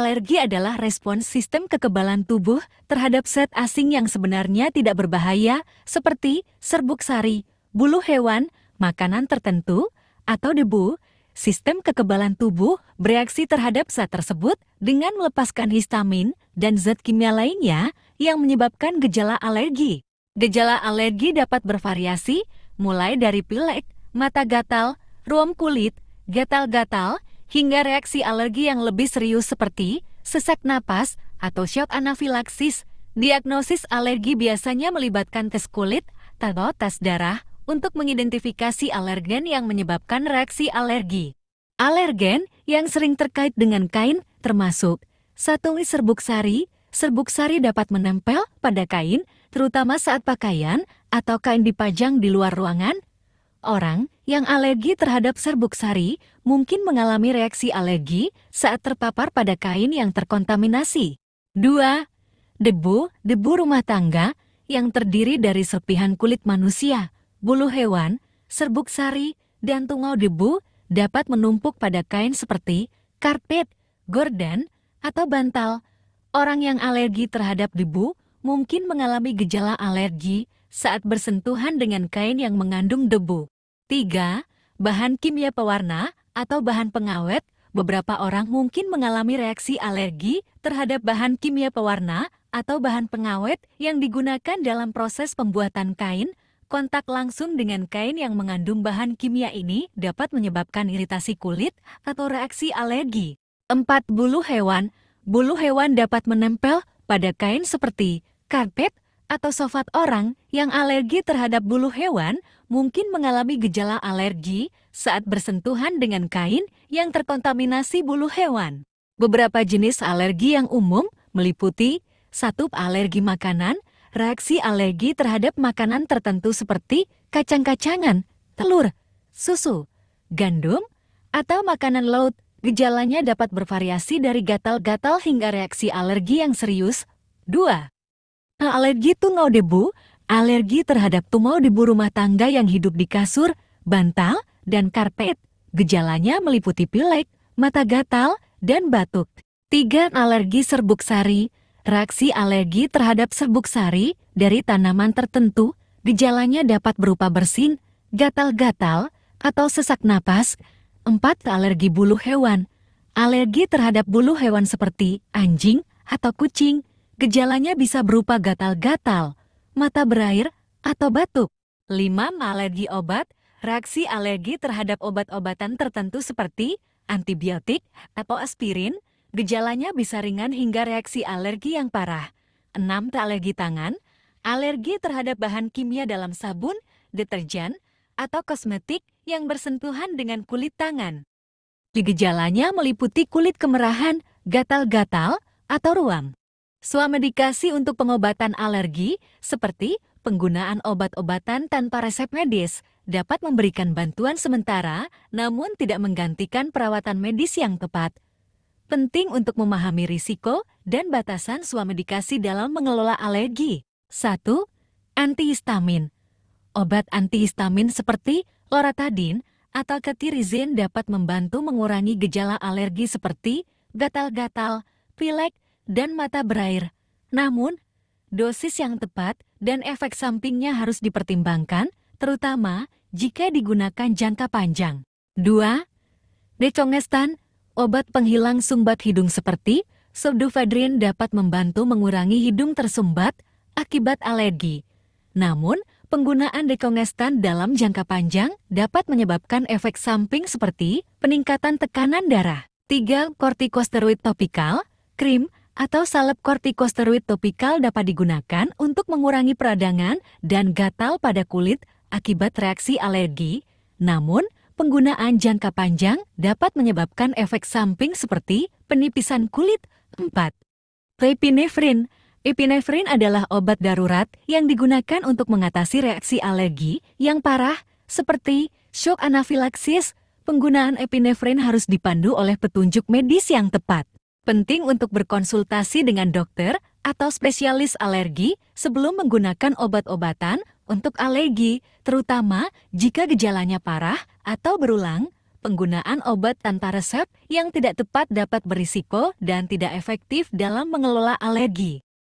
Alergi adalah respons sistem kekebalan tubuh terhadap zat asing yang sebenarnya tidak berbahaya, seperti serbuk sari, bulu hewan, makanan tertentu, atau debu. Sistem kekebalan tubuh bereaksi terhadap zat tersebut dengan melepaskan histamin dan zat kimia lainnya yang menyebabkan gejala alergi. Gejala alergi dapat bervariasi, mulai dari pilek, mata gatal, ruam kulit, gatal-gatal, hingga reaksi alergi yang lebih serius seperti sesak napas atau shock anafilaksis. Diagnosis alergi biasanya melibatkan tes kulit atau tes darah untuk mengidentifikasi alergen yang menyebabkan reaksi alergi. Alergen yang sering terkait dengan kain termasuk 1. Serbuk sari. Serbuk sari dapat menempel pada kain, terutama saat pakaian atau kain dipajang di luar ruangan. Orang yang alergi terhadap serbuk sari mungkin mengalami reaksi alergi saat terpapar pada kain yang terkontaminasi. 2. Debu rumah tangga yang terdiri dari serpihan kulit manusia, bulu hewan, serbuk sari, dan tungau debu dapat menumpuk pada kain seperti karpet, gorden, atau bantal. Orang yang alergi terhadap debu mungkin mengalami gejala alergi saat bersentuhan dengan kain yang mengandung debu. 3. Bahan kimia pewarna atau bahan pengawet. Beberapa orang mungkin mengalami reaksi alergi terhadap bahan kimia pewarna atau bahan pengawet yang digunakan dalam proses pembuatan kain. Kontak langsung dengan kain yang mengandung bahan kimia ini dapat menyebabkan iritasi kulit atau reaksi alergi. 4. Bulu hewan. Bulu hewan dapat menempel pada kain seperti karpet atau sofat. Orang yang alergi terhadap bulu hewan mungkin mengalami gejala alergi saat bersentuhan dengan kain yang terkontaminasi bulu hewan. Beberapa jenis alergi yang umum meliputi 1. Alergi makanan. Reaksi alergi terhadap makanan tertentu seperti kacang-kacangan, telur, susu, gandum, atau makanan laut. Gejalanya dapat bervariasi dari gatal-gatal hingga reaksi alergi yang serius. 2. Alergi tungau debu. Alergi terhadap tungau debu rumah tangga yang hidup di kasur, bantal, dan karpet. Gejalanya meliputi pilek, mata gatal, dan batuk. 3. Alergi serbuk sari. Reaksi alergi terhadap serbuk sari dari tanaman tertentu. Gejalanya dapat berupa bersin, gatal-gatal, atau sesak napas. 4. Alergi bulu hewan. Alergi terhadap bulu hewan seperti anjing atau kucing. Gejalanya bisa berupa gatal-gatal, mata berair, atau batuk. 5. Alergi obat. Reaksi alergi terhadap obat-obatan tertentu seperti antibiotik atau aspirin. Gejalanya bisa ringan hingga reaksi alergi yang parah. 6. Alergi tangan. Alergi terhadap bahan kimia dalam sabun, deterjen, atau kosmetik yang bersentuhan dengan kulit tangan. Gejalanya meliputi kulit kemerahan, gatal-gatal, atau ruam. Swamedikasi untuk pengobatan alergi, seperti penggunaan obat-obatan tanpa resep medis, dapat memberikan bantuan sementara, namun tidak menggantikan perawatan medis yang tepat. Penting untuk memahami risiko dan batasan swamedikasi dalam mengelola alergi. 1. Antihistamin. Obat antihistamin seperti loratadin atau cetirizine dapat membantu mengurangi gejala alergi seperti gatal-gatal, pilek, dan mata berair. Namun, dosis yang tepat dan efek sampingnya harus dipertimbangkan, terutama jika digunakan jangka panjang. 2. Decongestan. Obat penghilang sumbat hidung seperti pseudoephedrine dapat membantu mengurangi hidung tersumbat akibat alergi. Namun, penggunaan decongestan dalam jangka panjang dapat menyebabkan efek samping seperti peningkatan tekanan darah. 3. Kortikosteroid topikal. Krim atau salep kortikosteroid topikal dapat digunakan untuk mengurangi peradangan dan gatal pada kulit akibat reaksi alergi. Namun, penggunaan jangka panjang dapat menyebabkan efek samping seperti penipisan kulit. 4. Epinefrin. Epinefrin adalah obat darurat yang digunakan untuk mengatasi reaksi alergi yang parah seperti shock anafilaksis. Penggunaan epinefrin harus dipandu oleh petunjuk medis yang tepat. Penting untuk berkonsultasi dengan dokter atau spesialis alergi sebelum menggunakan obat-obatan untuk alergi, terutama jika gejalanya parah atau berulang. penggunaan obat tanpa resep yang tidak tepat dapat berisiko dan tidak efektif dalam mengelola alergi.